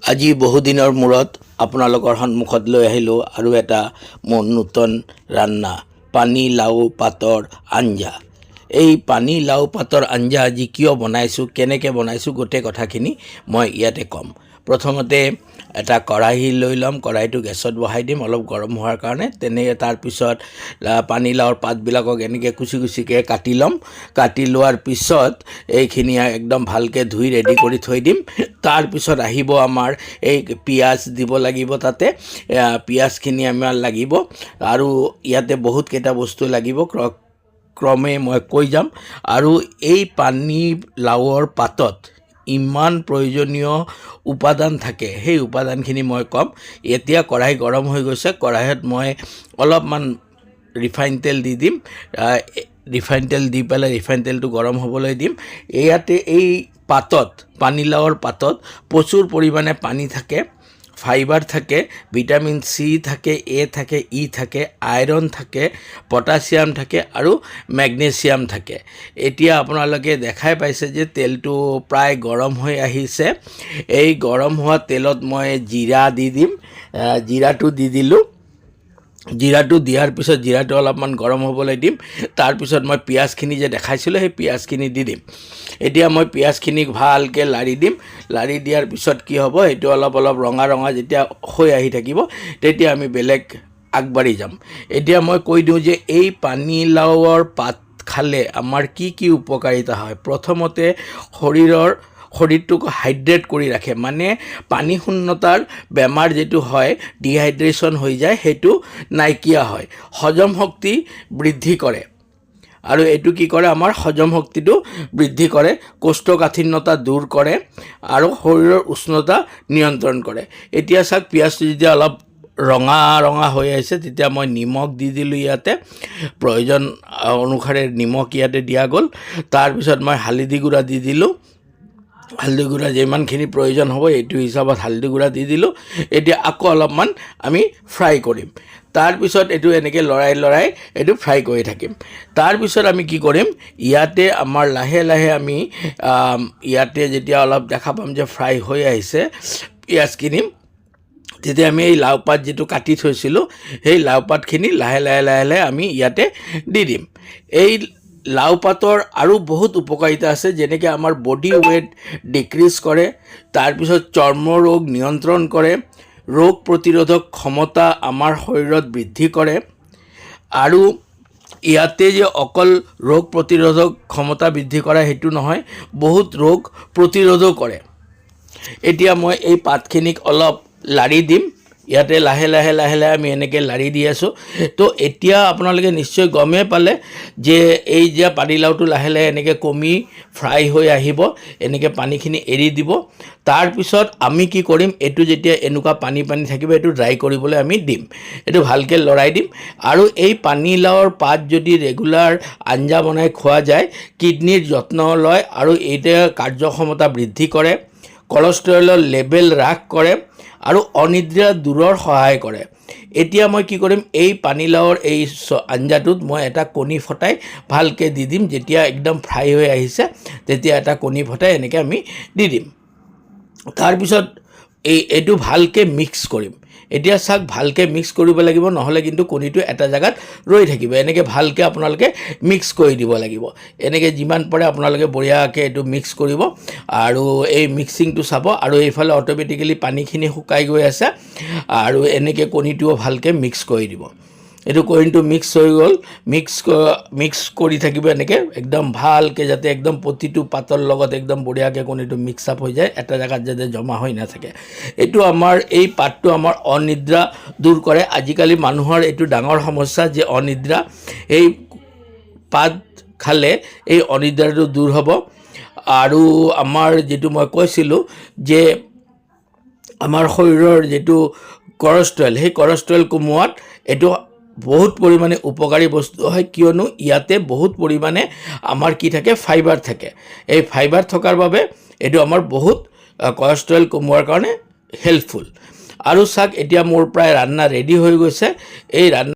আজি বহুদিনৰ মূৰত আপোনালোকৰ সন্মুখত লৈ আহিলোঁ আৰু এটা মোৰ নতুন ৰান্না পানী লাও পাতৰ আঞ্জা। এই পানী লাও পাতৰ আঞ্জা আজি কিয় বনাইছোঁ, কেনেকৈ বনাইছোঁ, গোটেই কথাখিনি মই ইয়াতে ক'ম। প্ৰথমতে এটা কেৰাহী লৈ ল'ম, কেৰাহীটো গেছত বহাই দিম অলপ গৰম হোৱাৰ কাৰণে। তাৰপিছত পানীলাওৰ পাতবিলাকক এনেকৈ কুচি কুচিকৈ কাটি ল'ম। কাটি লোৱাৰ পিছত এইখিনি একদম ভালকৈ ধুই ৰেডি কৰি থৈ দিম। তাৰপিছত আহিব আমাৰ এই পিঁয়াজ দিব লাগিব, তাতে পিঁয়াজখিনি আমাৰ লাগিব আৰু ইয়াতে বহুতকেইটা বস্তু লাগিব, ক্ৰমে মই কৈ যাম। আৰু এই পানী লাওৰ পাতত ইমান প্ৰয়োজনীয় উপাদান থাকে, সেই উপাদানখিনি মই ক'ম। এতিয়া কেৰাহী গৰম হৈ গৈছে, কেৰাহীত মই অলপমান ৰিফাইন তেল দি দিম। ৰিফাইন তেল দি পেলাই ৰিফাইন তেলটো গৰম হ'বলৈ দিম। ইয়াতে এই পাতত, পানীলাওৰ পাতত প্ৰচুৰ পৰিমাণে পানী থাকে, ফাইবাৰ থাকে, ভিটামিন চি থাকে, এ থাকে, ই থাকে, আইৰণ থাকে, পটাছিয়াম থাকে আৰু মেগনেছিয়াম থাকে। এতিয়া আপোনালোকে দেখাই পাইছে যে তেলটো প্ৰায় গৰম হৈ আহিছে। এই গৰম হোৱা তেলত মই জিৰা দি দিম। জিৰাটো দি দিলোঁ। জিৰাটো দিয়াৰ পিছত জিৰাটো অলপমান গৰম হ'বলৈ দিম। তাৰপিছত মই পিঁয়াজখিনি যে দেখাইছিলোঁ সেই পিঁয়াজখিনি দি দিম। এতিয়া মই পিঁয়াজখিনিক ভালকৈ লাৰি দিম। লাৰি দিয়াৰ পিছত কি হ'ব, সেইটো অলপ অলপ ৰঙা ৰঙা যেতিয়া হৈ আহি থাকিব তেতিয়া আমি বেলেগ আগবাঢ়ি যাম। এতিয়া মই কৈ দিওঁ যে এই পানীলাওৰ পাত খালে আমাৰ কি কি উপকাৰিতা হয়। প্ৰথমতে শৰীৰটোক হাইড্ৰেট কৰি ৰাখে, মানে পানী শূন্যতাৰ বেমাৰ যিটো হয়, ডিহাইড্ৰেশ্যন হৈ যায়, সেইটো নাইকিয়া হয়। হজম শক্তি বৃদ্ধি কৰে আৰু এইটো কি কৰে, আমাৰ হজম শক্তিটো বৃদ্ধি কৰে, কোষ্ঠকাঠিন্যতা দূৰ কৰে আৰু শৰীৰৰ উষ্ণতা নিয়ন্ত্ৰণ কৰে। এতিয়া চাওক, পিঁয়াজটো যেতিয়া অলপ ৰঙা ৰঙা হৈ আহিছে তেতিয়া মই নিমখ দি দিলোঁ। ইয়াতে প্ৰয়োজন অনুসাৰে নিমখ ইয়াতে দিয়া গ'ল। তাৰপিছত মই হালধি গুড়া দি দিলোঁ। হালধি গুড়া যিমানখিনি প্ৰয়োজন হ'ব এইটো হিচাপত হালধি গুড়া দি দিলোঁ। এতিয়া আকৌ অলপমান আমি ফ্ৰাই কৰিম। তাৰপিছত এইটো এনেকৈ লৰাই এইটো ফ্ৰাই কৰি থাকিম। তাৰপিছত আমি কি কৰিম, ইয়াতে আমাৰ লাহে লাহে আমি ইয়াতে যেতিয়া অলপ দেখা পাম যে ফ্ৰাই হৈ আহিছে পিঁয়াজখিনি, তেতিয়া আমি এই লাও পাত যিটো কাটি থৈছিলোঁ সেই লাও পাতখিনি লাহে লাহে আমি ইয়াতে দি দিম। এই লাও পাতৰ আৰু বহুত উপকাৰিতা আছে, যেনেকৈ আমাৰ বডি ৱেইট ডিক্ৰিজ কৰে, তাৰপিছত চৰ্ম ৰোগ নিয়ন্ত্ৰণ কৰে, ৰোগ প্ৰতিৰোধক ক্ষমতা আমাৰ শৰীৰত বৃদ্ধি কৰে। আৰু ইয়াতে যে অকল ৰোগ প্ৰতিৰোধক ক্ষমতা বৃদ্ধি কৰা সেইটো নহয়, বহুত ৰোগ প্ৰতিৰোধো কৰে। এতিয়া মই এই পাতখিনিক অলপ লাৰি দিম। ইয়াতে লাহে লাহে আমি এনেকৈ লাৰি দি আছোঁ। তো এতিয়া আপোনালোকে নিশ্চয় গমেই পালে যে এই যে পানীলাওটো লাহে লাহে এনেকৈ কমি ফ্ৰাই হৈ আহিব, এনেকৈ পানীখিনি এৰি দিব। তাৰপিছত আমি কি কৰিম, এইটো যেতিয়া এনেকুৱা পানী থাকিব এইটো ড্ৰাই কৰিবলৈ আমি দিম, এইটো ভালকৈ লৰাই দিম। আৰু এই পানীলাওৰ পাত যদি ৰেগুলাৰ আঞ্জা বনাই খোৱা যায়, কিডনীৰ যত্ন লয় আৰু এইটোৱে কাৰ্যক্ষমতা বৃদ্ধি কৰে, কলেষ্ট্ৰলৰ লেভেল হ্ৰাস কৰে আৰু অনিদ্ৰা দূৰৰ সহায় কৰে। এতিয়া মই কি কৰিম, এই পানীলাওৰ এই আঞ্জাটোত মই এটা কণী ফটাই ভালকৈ দি দিম। যেতিয়া একদম ফ্ৰাই হৈ আহিছে তেতিয়া এটা কণী ফটাই এনেকৈ আমি দি দিম। তাৰপিছত এইটো ভালকৈ মিক্স কৰিম। এতিয়া চাওক, ভালকৈ মিক্স কৰিব লাগিব, নহ'লে কিন্তু কণীটো এটা জেগাত ৰৈ থাকিব। এনেকৈ ভালকৈ আপোনালোকে মিক্স কৰি দিব লাগিব। এনেকৈ যিমান পাৰে আপোনালোকে বঢ়িয়াকৈ এইটো মিক্স কৰিব আৰু এই মিক্সিংটো চাব। আৰু এইফালে অট'মেটিকেলি পানীখিনি শুকাই গৈ আছে আৰু এনেকৈ কণীটোও ভালকৈ মিক্স কৰি দিব। এইটো কণীটো মিক্স হৈ গ'ল, মিক্স কৰি থাকিব এনেকৈ একদম ভালকৈ, যাতে একদম প্ৰতিটো পাতৰ লগত একদম বঢ়িয়াকৈ কণীটো মিক্স আপ হৈ যায়, এটা জেগাত যাতে জমা হৈ নাথাকে। এইটো আমাৰ এই পাতটো আমাৰ অনিদ্ৰা দূৰ কৰে। আজিকালি মানুহৰ এইটো ডাঙৰ সমস্যা যে অনিদ্ৰা। এই পাত খালে এই অনিদ্ৰাটো দূৰ হ'ব। আৰু আমাৰ যিটো মই কৈছিলোঁ যে আমাৰ শৰীৰৰ যিটো কলেষ্ট্ৰল, সেই কলেষ্ট্ৰল কমোৱাত এইটো বহুত পৰিমাণে উপকাৰী বস্তু হয়, কিয়নো ইয়াতে বহুত পৰিমাণে আমাৰ কি থাকে, ফাইবাৰ থাকে। এই ফাইবাৰ থকাৰ বাবে এইটো আমাৰ বহুত কলেষ্ট্ৰল কমোৱাৰ কাৰণে হেল্পফুল। আৰু চাওক, এতিয়া মোৰ প্ৰায় ৰান্না ৰেডি হৈ গৈছে। এই ৰান্না